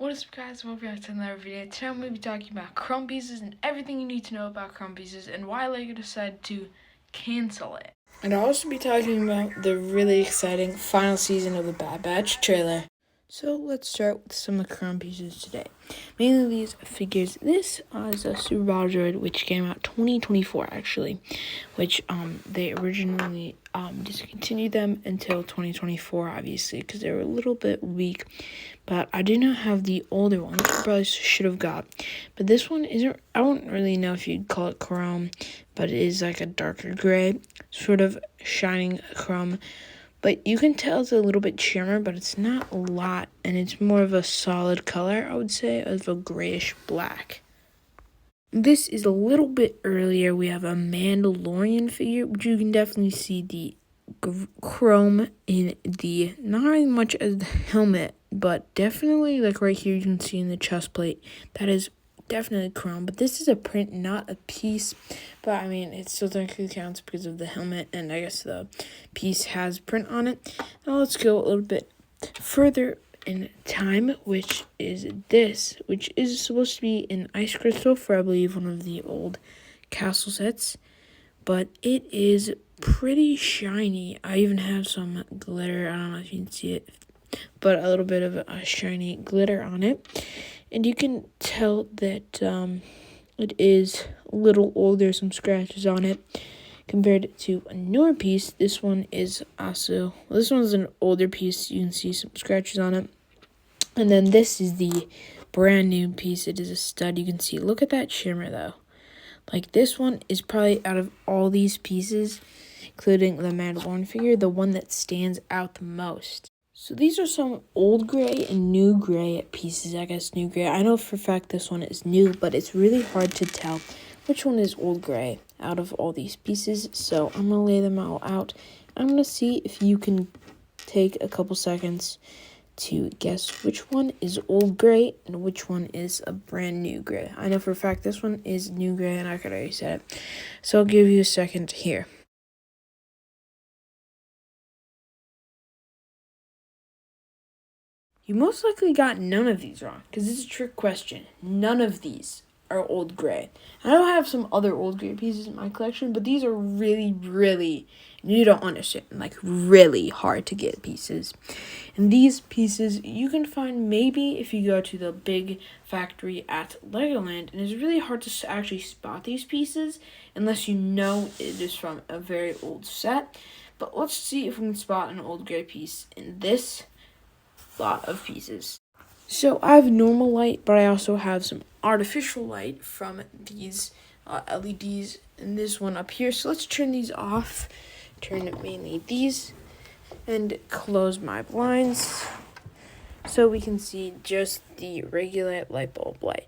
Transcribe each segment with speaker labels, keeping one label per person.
Speaker 1: What is up, guys? Welcome back to another video. Today I'm going to be talking about crumb pieces and everything you need to know about crumb pieces and why Lego decided to cancel it. And I'll also be talking about the really exciting final season of the Bad Batch trailer. So let's start with some of the crumb pieces today. Mainly these figures. This is a Super Battle Droid, which came out 2024 actually, which they originally discontinued them until 2024, obviously, because they were a little bit weak. But I do not have the older one, which I probably should have got. But this one isn't, I don't really know if you'd call it chrome, but it is like a darker gray, sort of shining chrome. But you can tell it's a little bit shimmer, but it's not a lot. And it's more of a solid color, I would say, of a grayish black. This is a little bit earlier. We have a Mandalorian figure, which you can definitely see the chrome in the, not really much as the helmet, but definitely like right here you can see in the chest plate, that is definitely chrome. But this is a print, not a piece, but I mean it still technically counts because of the helmet, and I guess the piece has print on it. Now let's go a little bit further in time, which is this, which is supposed to be an ice crystal for, I believe, one of the old castle sets, but it is pretty shiny. I even have some glitter. I don't know if you can see it, but a little bit of a shiny glitter on it. And you can tell that it is a little older, some scratches on it compared to a newer piece. This one is also, well, this one's an older piece. You can see some scratches on it. And then this is the brand new piece. It is a stud. You can see, look at that shimmer though. Like, this one is probably, out of all these pieces, including the Mandalorian figure, the one that stands out the most. So these are some old gray and new gray pieces. I guess new gray. I know for a fact this one is new, but it's really hard to tell which one is old gray out of all these pieces. So I'm going to lay them all out. I'm going to see if you can take a couple seconds to guess which one is old gray and which one is a brand new gray. I know for a fact this one is new gray, and I could already say it. So I'll give you a second here. You most likely got none of these wrong, because this is a trick question. None of these are old gray. I don't have some other old gray pieces in my collection, but these are really, really, you don't understand, like really hard to get pieces. And these pieces you can find maybe if you go to the big factory at Legoland, and it's really hard to actually spot these pieces unless you know it is from a very old set. But let's see if we can spot an old gray piece in this lot of pieces. So I have normal light, but I also have some artificial light from these LEDs and this one up here. So let's turn these off, turn mainly these, and close my blinds so we can see just the regular light bulb light.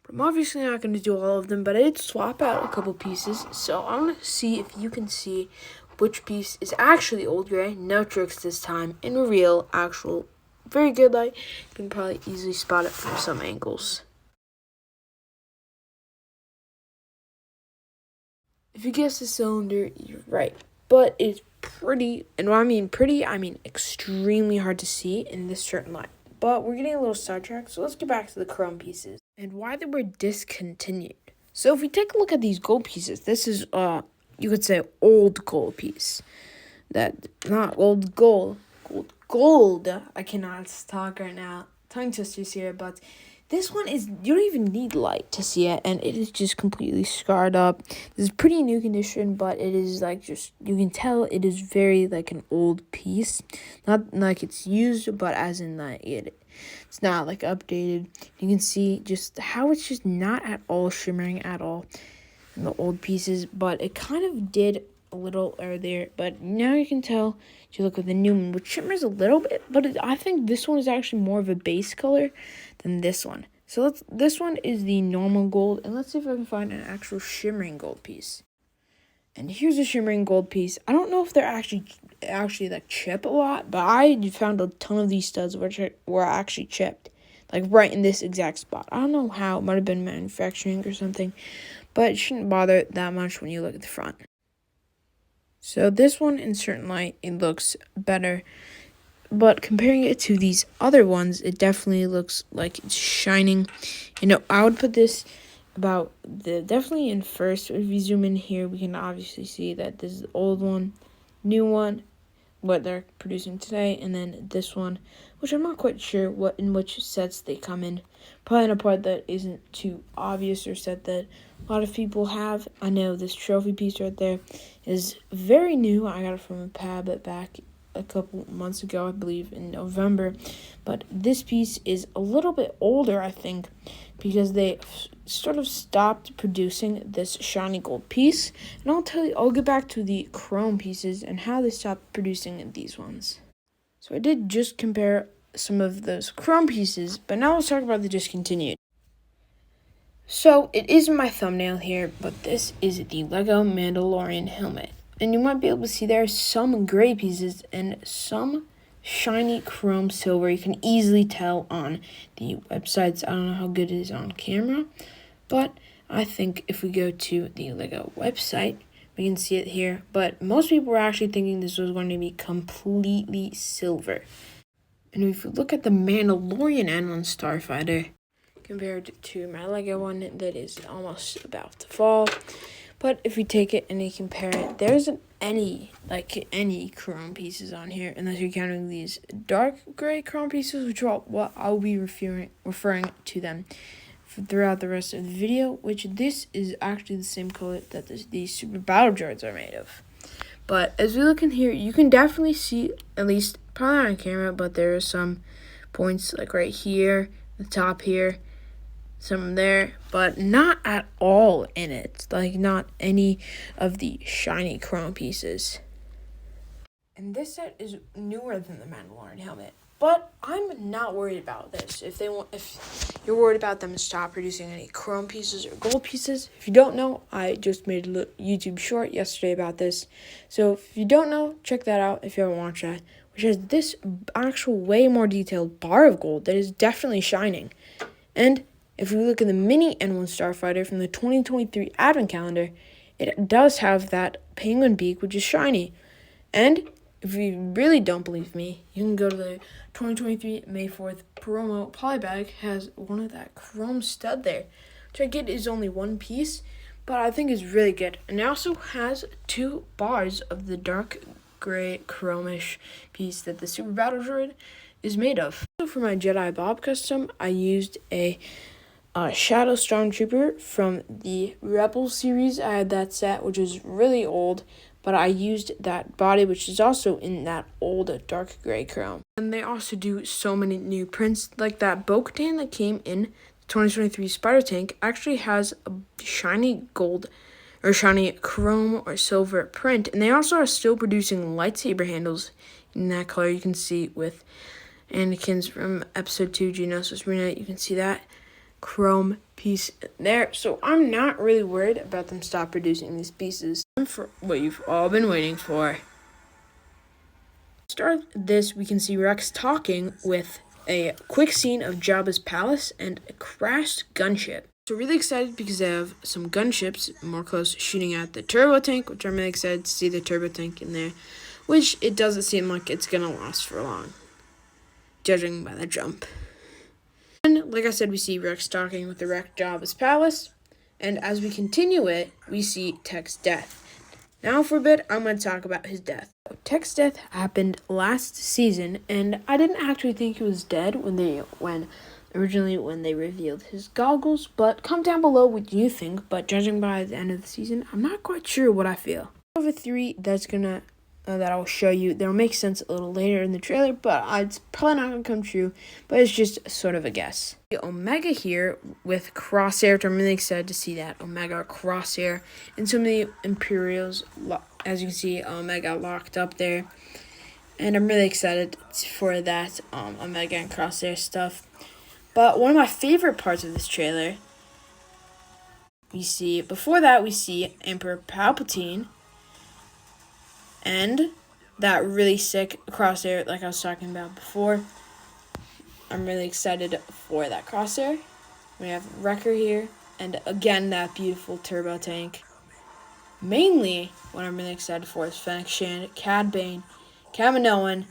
Speaker 1: I'm obviously not going to do all of them, but I did swap out a couple pieces, so I'm going to see if you can see which piece is actually old gray, no tricks this time, in real, actual, very good light. You can probably easily spot it from some angles. If you guess the cylinder, you're right, but it's pretty, and when I mean pretty, I mean extremely hard to see in this certain light. But we're getting a little sidetracked, so let's get back to the chrome pieces and why they were discontinued. So if we take a look at these gold pieces, this is you could say old gold piece. That, not old gold, gold. I cannot talk right now. Tongue twisters here, but this one is, you don't even need light to see it, and it is just completely scarred up. This is pretty new condition, but it is like, just, you can tell it is very like an old piece. Not like it's used, but as in like it's not like updated. You can see just how it's just not at all shimmering at all in the old pieces, but it kind of did a little earlier, but now you can tell if you look at the new one, which shimmers a little bit, but I think this one is actually more of a base color than this one. So this one is the normal gold, and let's see if I can find an actual shimmering gold piece. And here's a shimmering gold piece. I don't know if they're actually like chip a lot, but I found a ton of these studs which were actually chipped, like right in this exact spot. I don't know how. It might have been manufacturing or something, but it shouldn't bother that much when you look at the front. So this one, in certain light, it looks better. But comparing it to these other ones, it definitely looks like it's shining. I would put this definitely in first. If we zoom in here, we can obviously see that this is the old one, new one, what they're producing today, and then this one, which I'm not quite sure in which sets they come in. Probably in a part that isn't too obvious or set that a lot of people have. I know this trophy piece right there is very new. I got it from a pab back a couple months ago, I believe in November. But this piece is a little bit older, I think, because they sort of stopped producing this shiny gold piece. And I'll get back to the chrome pieces and how they stopped producing these ones. So I did just compare some of those chrome pieces, but now let's talk about the discontinued. So it is my thumbnail here, but this is the Lego Mandalorian helmet. And you might be able to see there are some gray pieces and some shiny chrome silver. You can easily tell on the websites. I don't know how good it is on camera, but I think if we go to the Lego website, we can see it here. But most people were actually thinking this was going to be completely silver. And if you look at the Mandalorian N1 Starfighter, compared to my Lego one that is almost about to fall. But if we take it and we compare it, there isn't any chrome pieces on here, unless you're counting these dark gray chrome pieces, which are what I'll be referring to them throughout the rest of the video, which this is actually the same color that these Super Battle Droids are made of. But as we look in here, you can definitely see, at least probably not on camera, but there are some points like right here, the top here, some there, but not at all in it. Like, not any of the shiny chrome pieces. And this set is newer than the Mandalorian helmet, but I'm not worried about this. If you're worried about them stop producing any chrome pieces or gold pieces, if you don't know, I just made a YouTube short yesterday about this. So if you don't know, check that out if you haven't watched that, which has this actual way more detailed bar of gold that is definitely shining. And if we look at the mini N1 Starfighter from the 2023 Advent Calendar, it does have that penguin beak, which is shiny. And if you really don't believe me, you can go to the 2023 May 4th promo polybag. Has one of that chrome stud there, which I get is only one piece, but I think is really good. And it also has 2 bars of the dark gray chromish piece that the Super Battle Droid is made of. So for my Jedi Bob custom, I used a Shadow Stormtrooper from the Rebel series. I had that set, which is really old, but I used that body, which is also in that old dark gray chrome. And they also do so many new prints, like that Bo-Katan that came in the 2023 Spider Tank actually has a shiny gold or shiny chrome or silver print, and they also are still producing lightsaber handles in that color. You can see with Anakin's from Episode 2, Geonosis Arena, you can see that chrome piece there. So I'm not really worried about them stop producing these pieces. For what you've all been waiting for. Start this, we can see Rex talking with a quick scene of Jabba's palace and a crashed gunship. So really excited because they have some gunships more close shooting at the turbo tank, which I'm really excited to see the turbo tank in there, which it doesn't seem like it's gonna last for long, judging by the jump. And like I said, we see Rex talking with the wrecked Jabba's palace, and as we continue it, we see Tech's death. Now for a bit, I'm going to talk about his death. Tech's death happened last season, and I didn't actually think he was dead when they revealed his goggles, but comment down below what you think. But judging by the end of the season, I'm not quite sure what I feel. Over 3 that I'll show you. That'll make sense a little later in the trailer, but it's probably not going to come true, but it's just sort of a guess. Omega here with Crosshair, which I'm really excited to see that. Omega Crosshair and some of the Imperials, as you can see, Omega locked up there. And I'm really excited for that Omega and Crosshair stuff. But one of my favorite parts of this trailer, before that we see Emperor Palpatine, and that really sick Crosshair like I was talking about before. I'm really excited for that Crosshair. We have Wrecker here. And again, that beautiful turbo tank. Mainly, what I'm really excited for is Fennec Shand, Cad Bane, Kaminoan,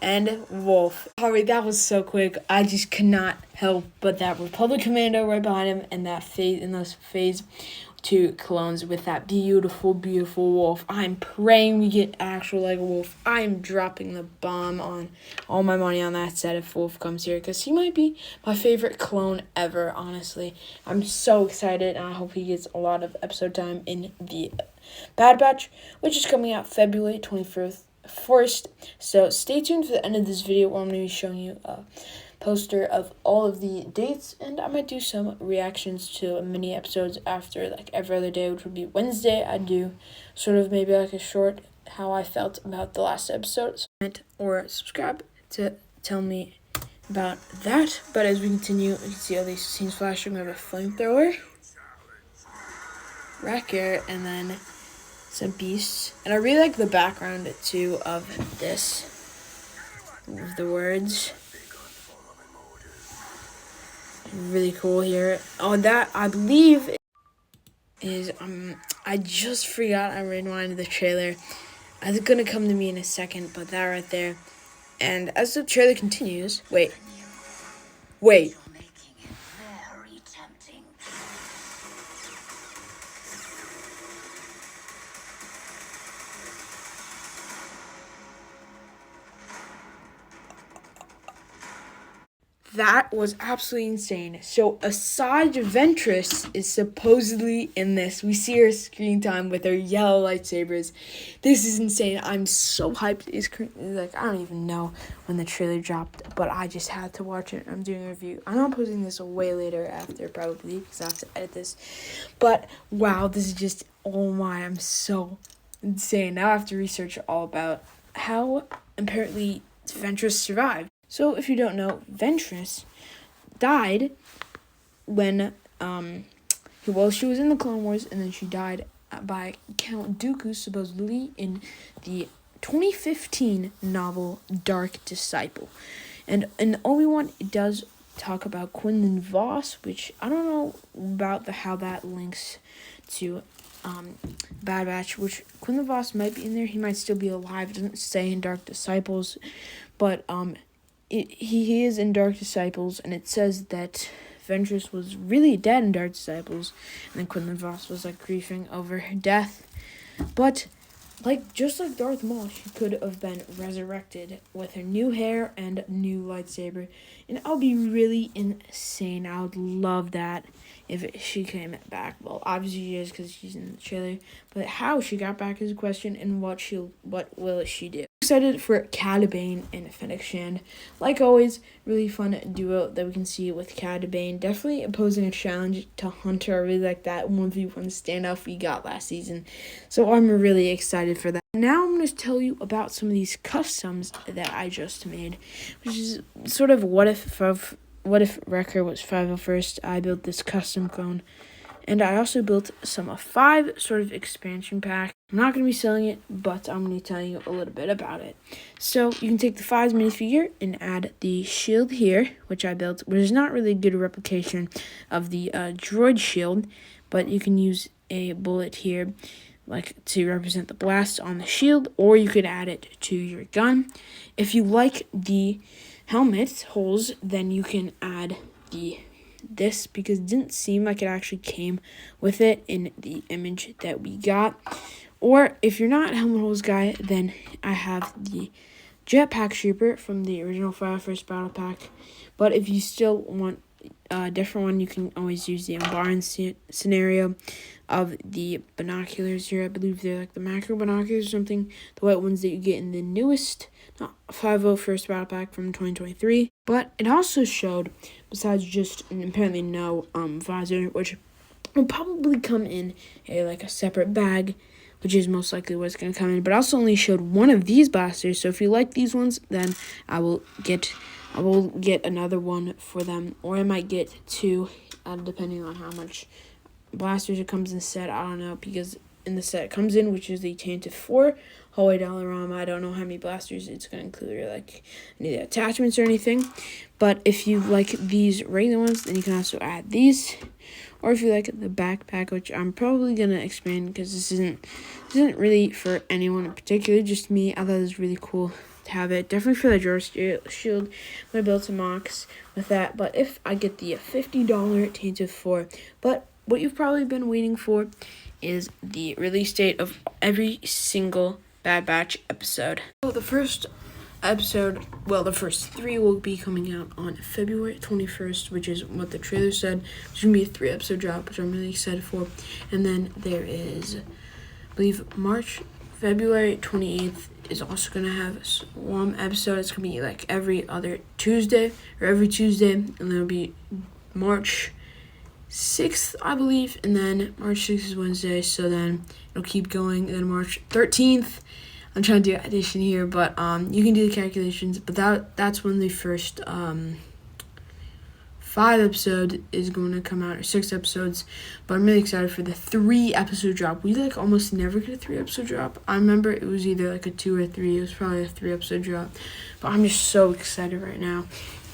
Speaker 1: and Wolf. Alright, that was so quick. I just could not help but that Republic Commando right behind him, and that those phase 2 clones with that beautiful, beautiful Wolf. I'm praying we get actual like Wolf. I'm dropping the bomb on all my money on that set if Wolf comes here, because he might be my favorite clone ever, honestly. I'm so excited, and I hope he gets a lot of episode time in the Bad Batch, which is coming out February 21st. So stay tuned for the end of this video where I'm going to be showing you a poster of all of the dates, and I might do some reactions to mini episodes after, like every other day, which would be Wednesday. I'd do sort of maybe like a short how I felt about the last episode, or subscribe to tell me about that. But as we continue, you can see all these scenes flashing. We have a flamethrower, Wrecker, and then some beasts. And I really like the background too of this, with the words. Really cool here. Oh, that I believe is I just forgot I rewinded the trailer. It's gonna come to me in a second, but that right there. And as the trailer continues, wait. That was absolutely insane. So Asajj Ventress is supposedly in this. We see her screen time with her yellow lightsabers. This is insane. I'm so hyped. It's like, I don't even know when the trailer dropped, but I just had to watch it. I'm doing a review. I'm not posting this way later after, probably, because I have to edit this. But wow, this is just, oh my, I'm so insane. Now I have to research all about how apparently Ventress survived. So, if you don't know, Ventress died when, she was in the Clone Wars, and then she died by Count Dooku, supposedly, in the 2015 novel Dark Disciple. And in Obi-Wan, it does talk about Quinlan Voss, which I don't know about how that links to Bad Batch, which Quinlan Voss might be in there. He might still be alive. It doesn't say in Dark Disciples, but, he is in Dark Disciples, and it says that Ventress was really dead in Dark Disciples, and then Quinlan Voss was like grieving over her death. But just like Darth Maul, she could have been resurrected with her new hair and new lightsaber, and I'll be really insane. I would love that if she came back. Well, obviously she is because she's in the trailer, but how she got back is a question, and what will she do? Excited for Cad Bane and Fennec Shand. Like always, really fun duo that we can see with Cad Bane. Definitely posing a challenge to Hunter. I really like that 1v1 standoff we got last season. So I'm really excited for that. Now I'm going to tell you about some of these customs that I just made, which is sort of what if Wrecker was 501st. I built this custom clone. And I also built some 5 sort of expansion pack. I'm not going to be selling it, but I'm going to tell you a little bit about it. So you can take the 5 minifigure and add the shield here, which I built, which is not really a good replication of the droid shield, but you can use a bullet here like to represent the blast on the shield, or you could add it to your gun. If you like the helmet holes, then you can add this, because it didn't seem like it actually came with it in the image that we got. Or if you're not a helmet holes guy, then I have the jetpack trooper from the original 501st battle pack. But if you still want a different one, you can always use the Umbaran scenario of the binoculars here. I believe they're like the macro binoculars or something, the white ones that you get in the newest 501st battle pack from 2023. But it also showed, besides just apparently no visor, which will probably come in a separate bag, which is most likely what's going to come in. But I also only showed one of these blasters, so if you like these ones, then I will get another one for them, or I might get 2, depending on how much blasters it comes in the set. I don't know, because in the set it comes in, which is the Tainted 4 hallway Dollarama. I don't know how many blasters it's going to include, or like any attachments or anything. But if you like these regular ones, then you can also add these, or if you like the backpack, which I'm probably gonna expand because this isn't really for anyone in particular, just me. I thought it was really cool to have it. Definitely for the drawer shield. I built a Mox with that, but if I get the $50 Tainted 4, but what you've probably been waiting for is the release date of every single Bad Batch episode. So the first episode, well, the first 3 will be coming out on February 21st, which is what the trailer said. It's going to be a 3-episode drop, which I'm really excited for. And then there is, I believe, February 28th is also going to have one episode. It's going to be like every Tuesday, and then it'll be March 6th, I believe, and then March 6th is Wednesday, so then it'll keep going, and then March 13th, I'm trying to do addition here, but you can do the calculations, but that's when the first 5 episodes is going to come out, or 6 episodes, but I'm really excited for the 3-episode drop. We like almost never get a 3-episode drop. I remember it was either like a 2 or 3, it was probably a 3-episode drop, but I'm just so excited right now.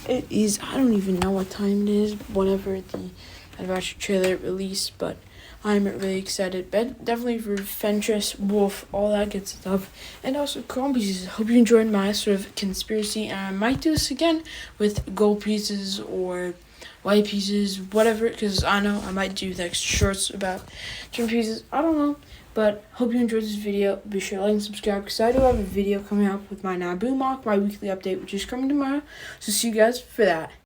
Speaker 1: It is, I don't even know what time it is, whenever the I've watched the trailer released, but I'm really excited. But definitely for Fentress, Wolf, all that good stuff. And also Chrome Pieces. Hope you enjoyed my sort of conspiracy. And I might do this again with gold pieces or white pieces, whatever. Because I know I might do like shorts about different pieces. I don't know. But hope you enjoyed this video. Be sure to like and subscribe because I do have a video coming up with my Naboo mock, my weekly update, which is coming tomorrow. So see you guys for that.